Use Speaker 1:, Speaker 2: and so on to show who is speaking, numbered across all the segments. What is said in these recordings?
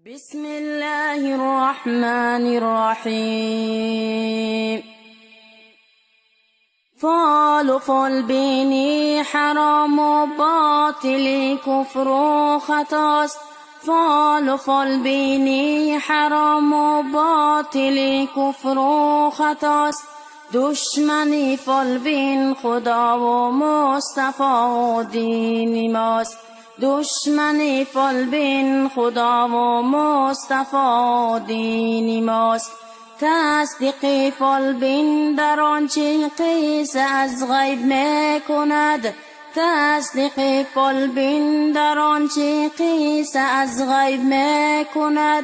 Speaker 1: بسم الله الرحمن الرحیم. فال و فال بینی حرام و باطلی کفر و خطاست. فال و فال بینی حرام و باطلی کفر و خطاست. دشمنی فال بین خدا و مصطفی و دین ماست. دشمنی فال بین خدا و مصطفی و دین ماست. تصدیق فال بین در آنچه قیس از غیب میکند. تصدیق فال بین در آنچه قیس از غیب میکند.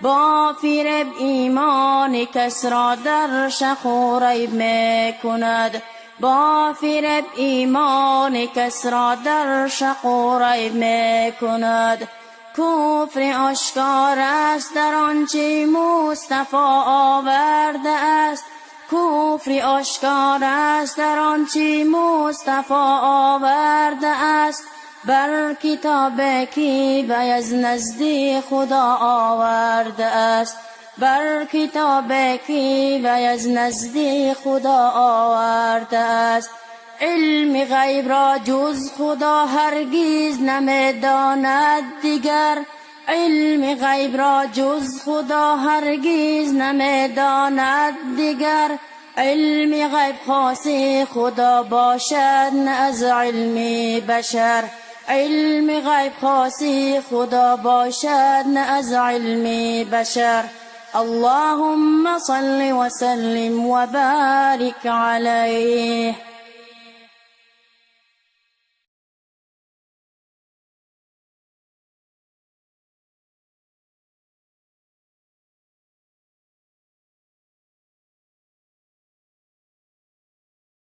Speaker 1: با فریب ایمان کس را در شک و ریب میکند. با فریب ایمان کس را در شک و ریب میکند. کفر آشکار است در آنچه مصطفی آورده است. کفر آشکار است در آنچه مصطفی آورده است. بر کتاب کی از نزد خدا آورده است. بر کتاب کی از نزد خدا آورده است. علم غیب را جز خدا هرگز نمیداند دیگر. علم غیب را جز خدا هرگز نمیداند دیگر. علم غیب خاص خدا باشد نه از علم بشر. علم غیب خاص خدا باشد نه از علم بشر. اللهم صل وسلم وبارك عليه.